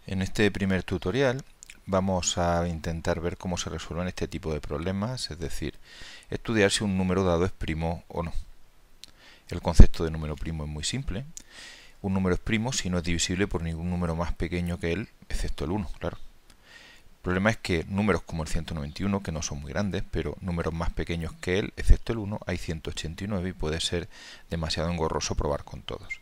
En este primer tutorial vamos a intentar ver cómo se resuelven este tipo de problemas, es decir, estudiar si un número dado es primo o no. El concepto de número primo es muy simple. Un número es primo si no es divisible por ningún número más pequeño que él, excepto el 1, claro. El problema es que números como el 191, que no son muy grandes, pero números más pequeños que él, excepto el 1, hay 189 y puede ser demasiado engorroso probar con todos.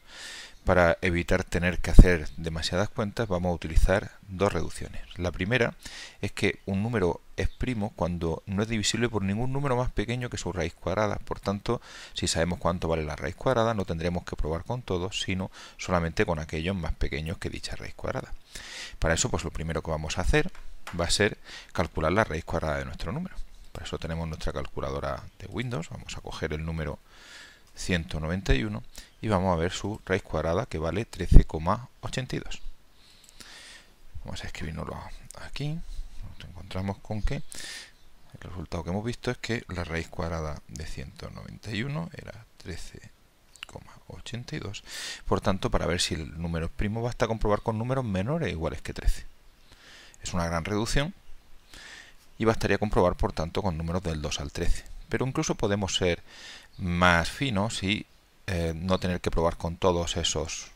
Para evitar tener que hacer demasiadas cuentas vamos a utilizar dos reducciones. La primera es que un número es primo cuando no es divisible por ningún número más pequeño que su raíz cuadrada. Por tanto, si sabemos cuánto vale la raíz cuadrada, no tendremos que probar con todos, sino solamente con aquellos más pequeños que dicha raíz cuadrada. Para eso, pues lo primero que vamos a hacer va a ser calcular la raíz cuadrada de nuestro número. Para eso tenemos nuestra calculadora de Windows. Vamos a coger el número 191 y vamos a ver su raíz cuadrada, que vale 13,82. Vamos a escribirlo aquí. Nos encontramos con que el resultado que hemos visto es que la raíz cuadrada de 191 era 13,82. Por tanto, para ver si el número es primo basta comprobar con números menores o iguales que 13. Es una gran reducción y bastaría comprobar, por tanto, con números del 2 al 13. Pero incluso podemos ser más finos y no tener que probar con todos esos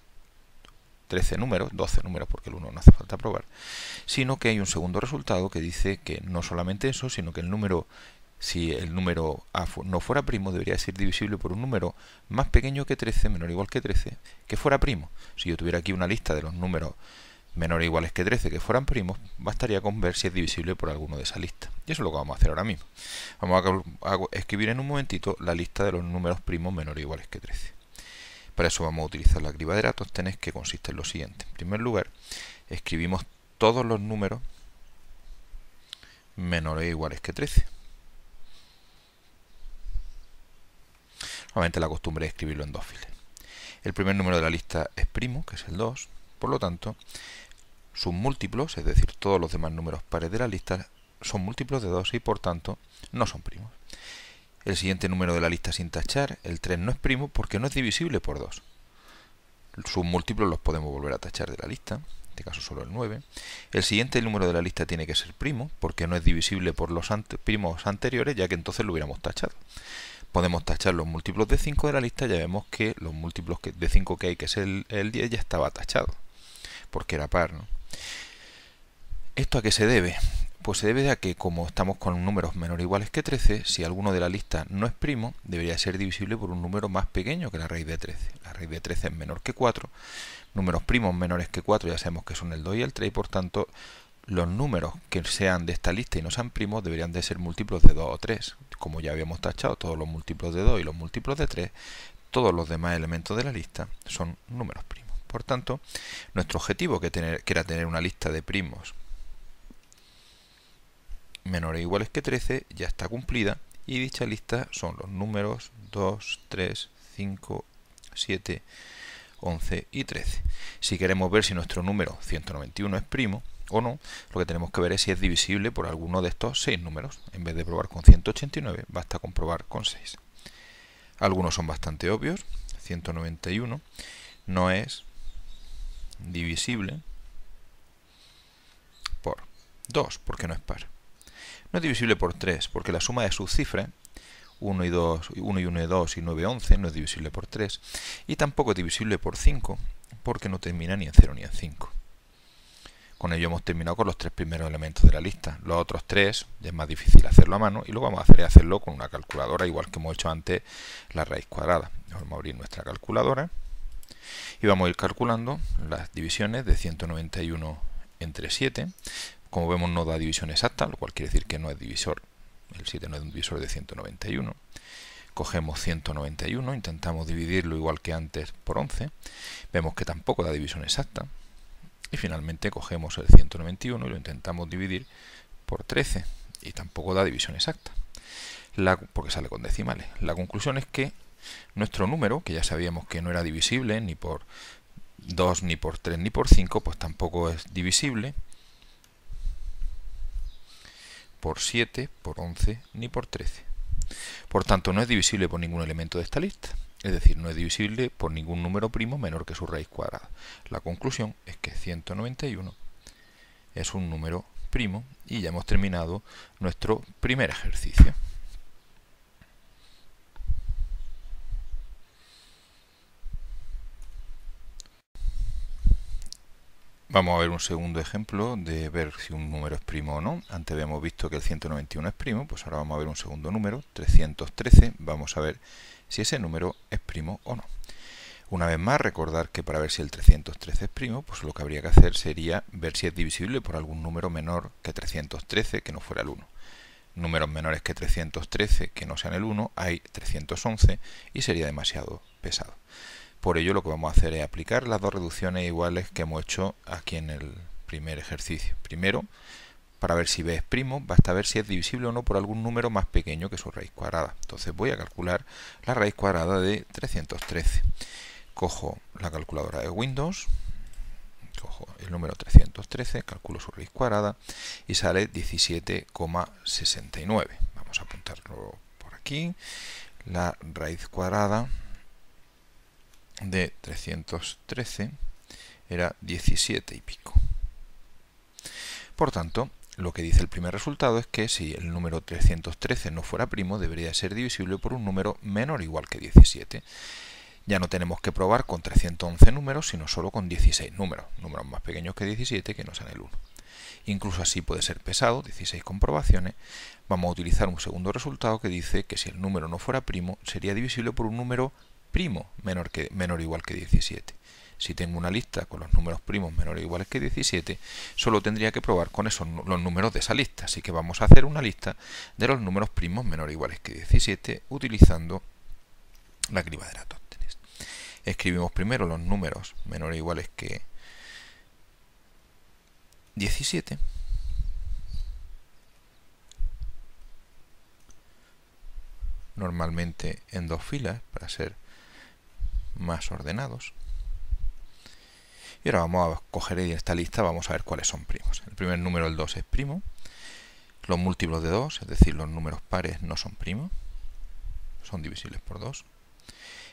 13 números, 12 números, porque el 1 no hace falta probar, sino que hay un segundo resultado que dice que no solamente eso, sino que el número, si el número A no fuera primo, debería ser divisible por un número más pequeño que 13, menor o igual que 13, que fuera primo. Si yo tuviera aquí una lista de los números menores o iguales que 13 que fueran primos, bastaría con ver si es divisible por alguno de esa lista. Y eso es lo que vamos a hacer ahora mismo. Vamos a escribir en un momentito la lista de los números primos menores o iguales que 13. Para eso vamos a utilizar la criba de Eratosthenes, que consiste en lo siguiente. En primer lugar, escribimos todos los números menores o iguales que 13. Normalmente la costumbre es escribirlo en dos filas. El primer número de la lista es primo, que es el 2. Por lo tanto, sus múltiplos, es decir, todos los demás números pares de la lista, son múltiplos de 2 y por tanto no son primos. El siguiente número de la lista sin tachar, el 3, no es primo porque no es divisible por 2. Sus múltiplos los podemos volver a tachar de la lista, en este caso solo el 9. El siguiente número de la lista tiene que ser primo porque no es divisible por los primos anteriores, ya que entonces lo hubiéramos tachado. Podemos tachar los múltiplos de 5 de la lista, ya vemos que los múltiplos de 5 que hay, que es el 10, ya estaba tachado, porque era par, ¿no? ¿Esto a qué se debe? Pues se debe a que, como estamos con números menores o iguales que 13, si alguno de la lista no es primo, debería ser divisible por un número más pequeño que la raíz de 13. La raíz de 13 es menor que 4. Números primos menores que 4 ya sabemos que son el 2 y el 3, y por tanto los números que sean de esta lista y no sean primos deberían de ser múltiplos de 2 o 3. Como ya habíamos tachado todos los múltiplos de 2 y los múltiplos de 3, todos los demás elementos de la lista son números primos. Por tanto, nuestro objetivo, que era tener una lista de primos menores o iguales que 13, ya está cumplida, y dicha lista son los números 2, 3, 5, 7, 11 y 13. Si queremos ver si nuestro número 191 es primo o no, lo que tenemos que ver es si es divisible por alguno de estos 6 números. En vez de probar con 189, basta con probar con 6. Algunos son bastante obvios. 191 no es divisible por 2, porque no es par. No es divisible por 3, porque la suma de sus cifras, 1 y 2, 1 y 1 y 2 y 9 y 11, no es divisible por 3. Y tampoco es divisible por 5, porque no termina ni en 0 ni en 5. Con ello hemos terminado con los 3 primeros elementos de la lista. Los otros 3 ya es más difícil hacerlo a mano, y lo vamos a hacerlo con una calculadora, igual que hemos hecho antes la raíz cuadrada. Vamos a abrir nuestra calculadora y vamos a ir calculando las divisiones de 191 entre 7. Como vemos, no da división exacta, lo cual quiere decir que no es divisor. El 7 no es un divisor de 191. Cogemos 191, intentamos dividirlo igual que antes por 11. Vemos que tampoco da división exacta. Y finalmente cogemos el 191 y lo intentamos dividir por 13. Y tampoco da división exacta, porque sale con decimales. La conclusión es que nuestro número, que ya sabíamos que no era divisible ni por 2, ni por 3, ni por 5, pues tampoco es divisible por 7, por 11, ni por 13. Por tanto, no es divisible por ningún elemento de esta lista. Es decir, no es divisible por ningún número primo menor que su raíz cuadrada. La conclusión es que 191 es un número primo y ya hemos terminado nuestro primer ejercicio. Vamos a ver un segundo ejemplo de ver si un número es primo o no. Antes habíamos visto que el 191 es primo, pues ahora vamos a ver un segundo número, 313. Vamos a ver si ese número es primo o no. Una vez más, recordar que para ver si el 313 es primo, pues lo que habría que hacer sería ver si es divisible por algún número menor que 313 que no fuera el 1. Números menores que 313 que no sean el 1, hay 311 y sería demasiado pesado. Por ello lo que vamos a hacer es aplicar las dos reducciones iguales que hemos hecho aquí en el primer ejercicio. Primero, para ver si b es primo, basta ver si es divisible o no por algún número más pequeño que su raíz cuadrada. Entonces voy a calcular la raíz cuadrada de 313. Cojo la calculadora de Windows, cojo el número 313, calculo su raíz cuadrada y sale 17,69. Vamos a apuntarlo por aquí. La raíz cuadrada de 313 era 17 y pico. Por tanto, lo que dice el primer resultado es que si el número 313 no fuera primo, debería ser divisible por un número menor o igual que 17. Ya no tenemos que probar con 311 números, sino solo con 16 números más pequeños que 17 que no sean el 1. Incluso así puede ser pesado, 16 comprobaciones. Vamos a utilizar un segundo resultado que dice que si el número no fuera primo, sería divisible por un número primo menor o igual que 17. Si tengo una lista con los números primos menores o iguales que 17, solo tendría que probar con los números de esa lista. Así que vamos a hacer una lista de los números primos menores o iguales que 17 utilizando la criba de Eratóstenes. Escribimos primero los números menores o iguales que 17. Normalmente en dos filas para ser más ordenados. Y ahora vamos a coger esta lista, vamos a ver cuáles son primos. El primer número, el 2, es primo. Los múltiplos de 2, es decir, los números pares, no son primos. Son divisibles por 2.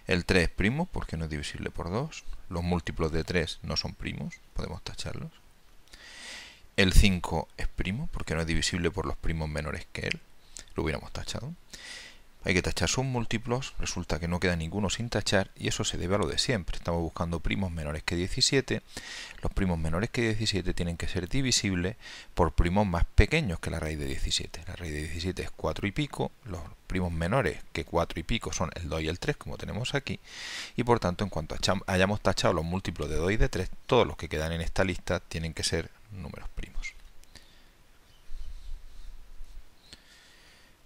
El 3 es primo porque no es divisible por 2. Los múltiplos de 3 no son primos, podemos tacharlos. El 5 es primo porque no es divisible por los primos menores que él. Lo hubiéramos tachado. Hay que tachar sus múltiplos, resulta que no queda ninguno sin tachar y eso se debe a lo de siempre. Estamos buscando primos menores que 17. Los primos menores que 17 tienen que ser divisibles por primos más pequeños que la raíz de 17. La raíz de 17 es 4 y pico, los primos menores que 4 y pico son el 2 y el 3, como tenemos aquí, y por tanto, en cuanto hayamos tachado los múltiplos de 2 y de 3, todos los que quedan en esta lista tienen que ser números primos.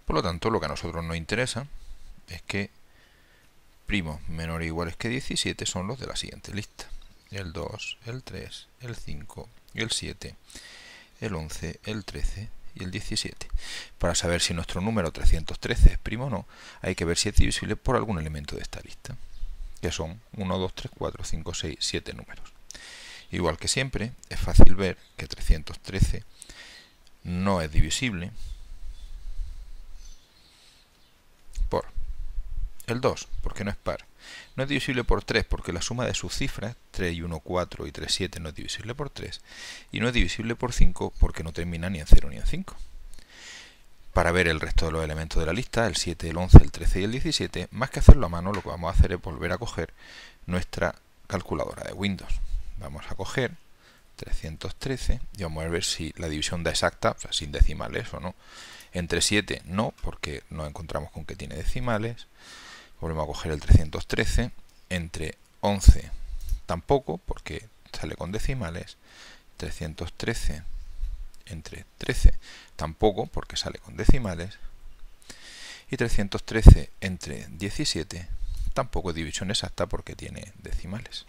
Por lo tanto, lo que a nosotros nos interesa es que primos menores o iguales que 17 son los de la siguiente lista. El 2, el 3, el 5, el 7, el 11, el 13 y el 17. Para saber si nuestro número 313 es primo o no, hay que ver si es divisible por algún elemento de esta lista, que son 1, 2, 3, 4, 5, 6, 7 números. Igual que siempre, es fácil ver que 313 no es divisible por el 2, porque no es par. No es divisible por 3, porque la suma de sus cifras, 3 y 1, 4 y 3, 7, no es divisible por 3. Y no es divisible por 5, porque no termina ni en 0 ni en 5. Para ver el resto de los elementos de la lista, el 7, el 11, el 13 y el 17, más que hacerlo a mano, lo que vamos a hacer es volver a coger nuestra calculadora de Windows. Vamos a coger 313 y vamos a ver si la división da exacta, o sea, sin decimales o no. Entre 7 no, porque nos encontramos con que tiene decimales. Volvemos a coger el 313. Entre 11 tampoco, porque sale con decimales. 313 entre 13 tampoco, porque sale con decimales. Y 313 entre 17 tampoco es división exacta porque tiene decimales.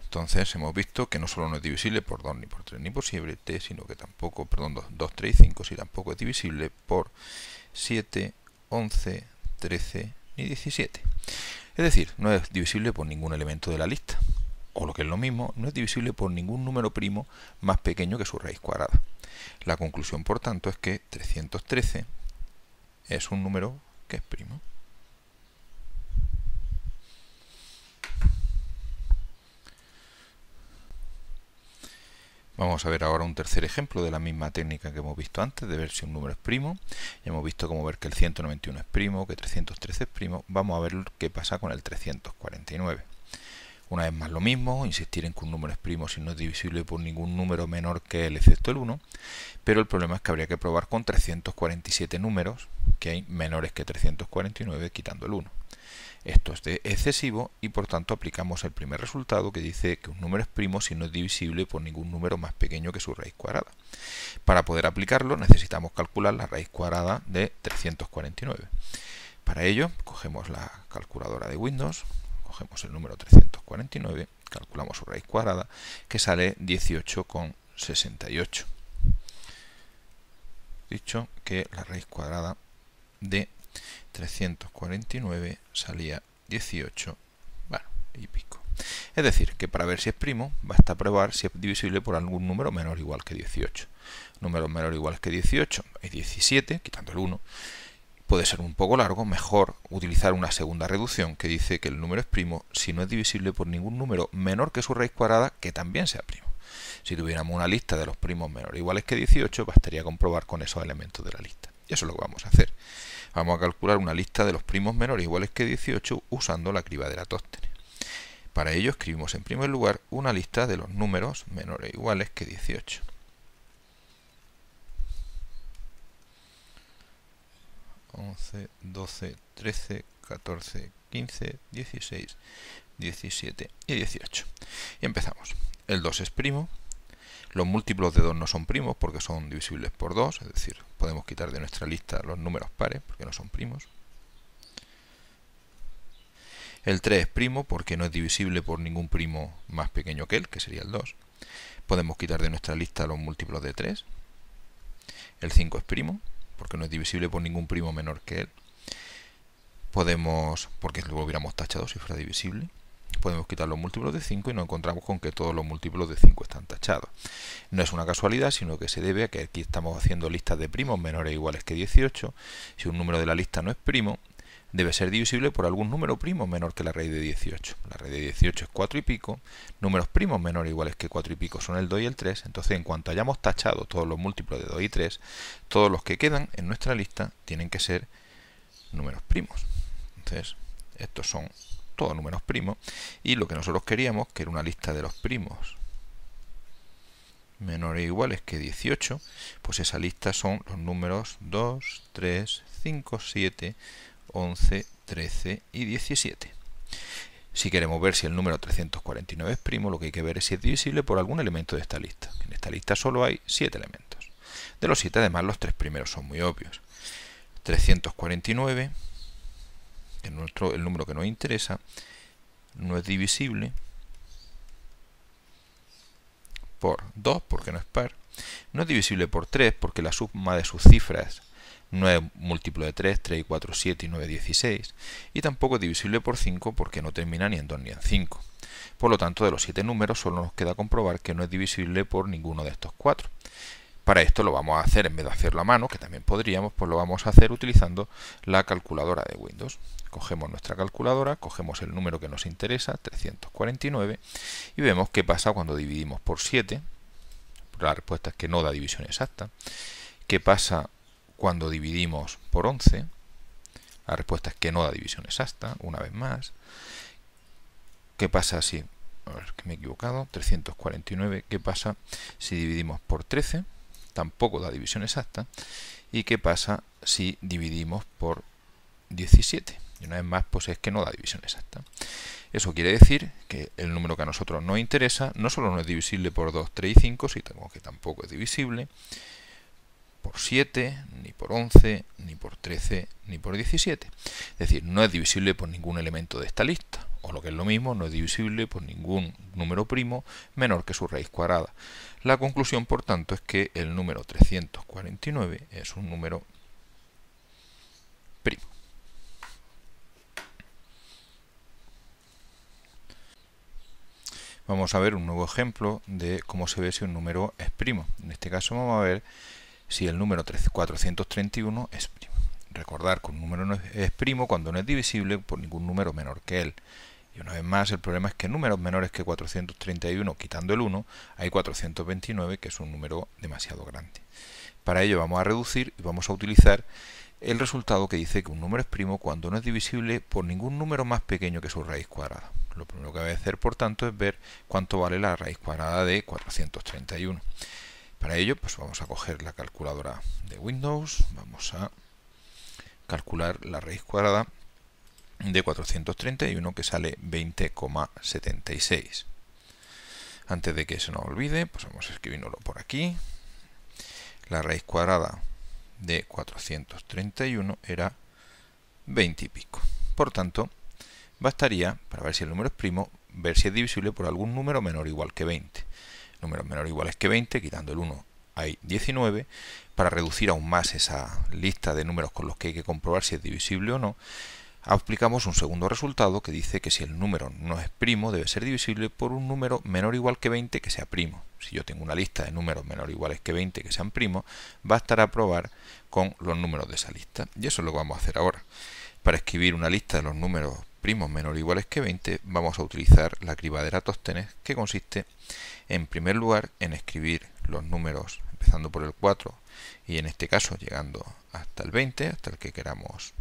Entonces hemos visto que no solo no es divisible por 2, ni por 3, ni por 7, sino que tampoco, perdón, 2, 3 y 5, si tampoco es divisible por 7, 11, 13 ni 17. Es decir, no es divisible por ningún elemento de la lista. O lo que es lo mismo, no es divisible por ningún número primo más pequeño que su raíz cuadrada. La conclusión, por tanto, es que 313 es un número que es primo. Vamos a ver ahora un tercer ejemplo de la misma técnica que hemos visto antes, de ver si un número es primo. Ya hemos visto cómo ver que el 191 es primo, que 313 es primo. Vamos a ver qué pasa con el 349. Una vez más lo mismo, insistir en que un número es primo si no es divisible por ningún número menor que él, excepto el 1. Pero el problema es que habría que probar con 347 números que hay menores que 349 quitando el 1. Esto es excesivo y por tanto aplicamos el primer resultado que dice que un número es primo si no es divisible por ningún número más pequeño que su raíz cuadrada. Para poder aplicarlo necesitamos calcular la raíz cuadrada de 349. Para ello cogemos la calculadora de Windows, cogemos el número 349, calculamos su raíz cuadrada que sale 18,68. Dicho que la raíz cuadrada de 349 salía 18, bueno, y pico. Es decir, que para ver si es primo, basta probar si es divisible por algún número menor o igual que 18. Números menor o iguales que 18 es 17, quitando el 1. Puede ser un poco largo, mejor utilizar una segunda reducción que dice que el número es primo si no es divisible por ningún número menor que su raíz cuadrada que también sea primo. Si tuviéramos una lista de los primos menores o iguales que 18, bastaría comprobar con esos elementos de la lista. Y eso es lo que vamos a hacer. Vamos a calcular una lista de los primos menores iguales que 18 usando la criba de Eratóstenes. Para ello escribimos en primer lugar una lista de los números menores iguales que 18. 11, 12, 13, 14, 15, 16, 17 y 18. Y empezamos. El 2 es primo. Los múltiplos de 2 no son primos porque son divisibles por 2, es decir, podemos quitar de nuestra lista los números pares porque no son primos. El 3 es primo porque no es divisible por ningún primo más pequeño que él, que sería el 2. Podemos quitar de nuestra lista los múltiplos de 3. El 5 es primo porque no es divisible por ningún primo menor que él. Podemos, porque lo hubiéramos tachado si fuera divisible. Podemos quitar los múltiplos de 5 y nos encontramos con que todos los múltiplos de 5 están tachados. No es una casualidad, sino que se debe a que aquí estamos haciendo listas de primos menores o iguales que 18. Si un número de la lista no es primo, debe ser divisible por algún número primo menor que la raíz de 18. La raíz de 18 es 4 y pico. Números primos menores o iguales que 4 y pico son el 2 y el 3. Entonces, en cuanto hayamos tachado todos los múltiplos de 2 y 3, todos los que quedan en nuestra lista tienen que ser números primos. Entonces, estos son todos números primos, y lo que nosotros queríamos, que era una lista de los primos menores o iguales que 18, pues esa lista son los números 2, 3, 5, 7, 11, 13 y 17. Si queremos ver si el número 349 es primo, lo que hay que ver es si es divisible por algún elemento de esta lista. En esta lista solo hay 7 elementos. De los 7, además, los 3 primeros son muy obvios. 349, que es el número que nos interesa, no es divisible por 2 porque no es par, no es divisible por 3 porque la suma de sus cifras no es múltiplo de 3, 3 y 4, 7 y 9, 16, y tampoco es divisible por 5 porque no termina ni en 2 ni en 5. Por lo tanto, de los 7 números solo nos queda comprobar que no es divisible por ninguno de estos 4. Para esto lo vamos a hacer, en vez de hacerlo a mano, que también podríamos, pues lo vamos a hacer utilizando la calculadora de Windows. Cogemos nuestra calculadora, cogemos el número que nos interesa, 349, y vemos qué pasa cuando dividimos por 7. La respuesta es que no da división exacta. ¿Qué pasa cuando dividimos por 11? La respuesta es que no da división exacta, una vez más. ¿Qué pasa si, a ver, que me he equivocado, 349, qué pasa si dividimos por 13? Tampoco da división exacta. ¿Y qué pasa si dividimos por 17? Y una vez más, pues es que no da división exacta. Eso quiere decir que el número que a nosotros nos interesa no solo no es divisible por 2, 3 y 5, sino que tampoco es divisible por 7, ni por 11, ni por 13, ni por 17. Es decir, no es divisible por ningún elemento de esta lista. O lo que es lo mismo, no es divisible por ningún número primo menor que su raíz cuadrada. La conclusión, por tanto, es que el número 349 es un número primo. Vamos a ver un nuevo ejemplo de cómo se ve si un número es primo. En este caso vamos a ver si el número 431 es primo. Recordar que un número no es primo cuando no es divisible por ningún número menor que él. Y una vez más, el problema es que en números menores que 431, quitando el 1, hay 429, que es un número demasiado grande. Para ello vamos a reducir y vamos a utilizar el resultado que dice que un número es primo cuando no es divisible por ningún número más pequeño que su raíz cuadrada. Lo primero que voy a hacer, por tanto, es ver cuánto vale la raíz cuadrada de 431. Para ello, pues vamos a coger la calculadora de Windows, vamos a calcular la raíz cuadrada de 431, que sale 20,76. Antes de que se nos olvide, pues vamos a escribirlo por aquí. La raíz cuadrada de 431 era 20 y pico. Por tanto, bastaría, para ver si el número es primo, ver si es divisible por algún número menor o igual que 20. Números menores o iguales que 20, quitando el 1 hay 19. Para reducir aún más esa lista de números con los que hay que comprobar si es divisible o no, aplicamos un segundo resultado que dice que si el número no es primo, debe ser divisible por un número menor o igual que 20 que sea primo. Si yo tengo una lista de números menor o iguales que 20 que sean primos, bastará probar con los números de esa lista. Y eso es lo que vamos a hacer ahora. Para escribir una lista de los números primos menor o iguales que 20, vamos a utilizar la criba de Eratóstenes, que consiste, en primer lugar, en escribir los números empezando por el 4 y en este caso llegando hasta el 20, hasta el que queramos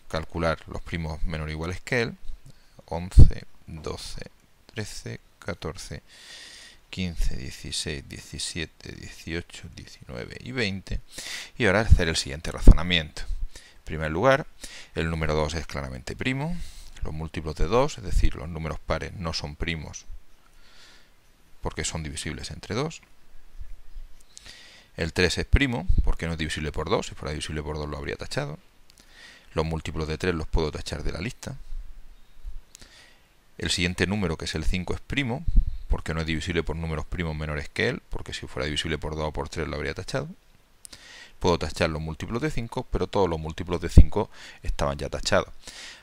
calcular los primos menor o iguales que él: 11, 12, 13, 14, 15, 16, 17, 18, 19 y 20. Y ahora hacer el siguiente razonamiento. En primer lugar, el número 2 es claramente primo. Los múltiplos de 2, es decir, los números pares, no son primos porque son divisibles entre 2. El 3 es primo porque no es divisible por 2. Si fuera divisible por 2 lo habría tachado. Los múltiplos de 3 los puedo tachar de la lista. El siguiente número, que es el 5, es primo porque no es divisible por números primos menores que él, porque si fuera divisible por 2 o por 3 lo habría tachado. Puedo tachar los múltiplos de 5, pero todos los múltiplos de 5 estaban ya tachados.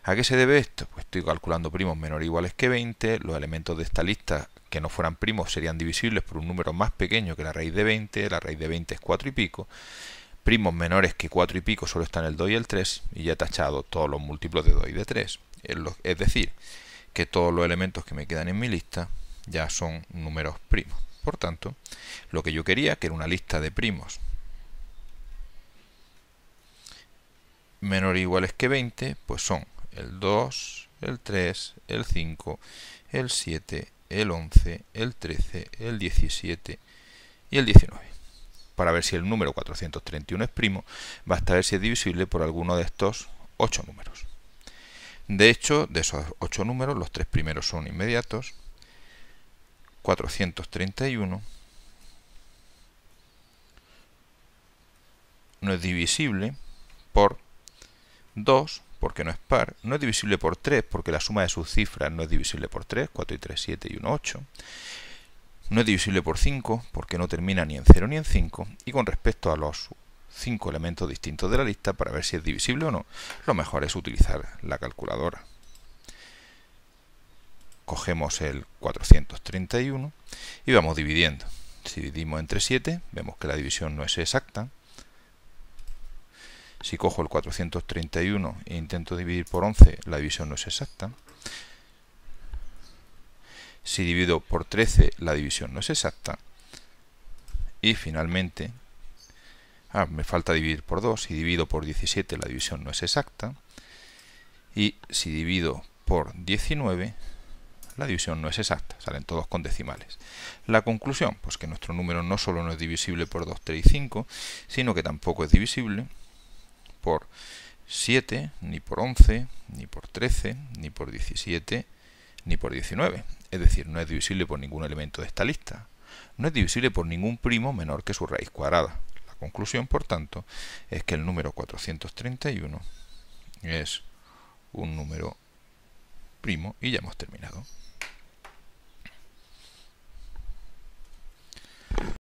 ¿A qué se debe esto? Pues estoy calculando primos menores o iguales que 20. Los elementos de esta lista que no fueran primos serían divisibles por un número más pequeño que la raíz de 20. La raíz de 20 es 4 y pico. Primos menores que 4 y pico solo están el 2 y el 3, y ya he tachado todos los múltiplos de 2 y de 3. Es decir, que todos los elementos que me quedan en mi lista ya son números primos. Por tanto, lo que yo quería, que era una lista de primos menor o iguales que 20, pues son el 2, el 3, el 5, el 7, el 11, el 13, el 17 y el 19. Para ver si el número 431 es primo, basta ver si es divisible por alguno de estos 8 números. De hecho, de esos 8 números, los 3 primeros son inmediatos. 431 no es divisible por 2, porque no es par. No es divisible por 3, porque la suma de sus cifras no es divisible por 3. 4 y 3, 7 y 1, 8. No es divisible por 5, porque no termina ni en 0 ni en 5. Y con respecto a los 5 elementos distintos de la lista, para ver si es divisible o no, lo mejor es utilizar la calculadora. Cogemos el 431 y vamos dividiendo. Si dividimos entre 7, vemos que la división no es exacta. Si cojo el 431 e intento dividir por 11, la división no es exacta. Si divido por 13, la división no es exacta. Y finalmente, me falta dividir por 2. Si divido por 17, la división no es exacta. Y si divido por 19, la división no es exacta. Salen todos con decimales. La conclusión, pues que nuestro número no solo no es divisible por 2, 3 y 5, sino que tampoco es divisible por 7, ni por 11, ni por 13, ni por 17, ni por 19. Es decir, no es divisible por ningún elemento de esta lista. No es divisible por ningún primo menor que su raíz cuadrada. La conclusión, por tanto, es que el número 431 es un número primo y ya hemos terminado.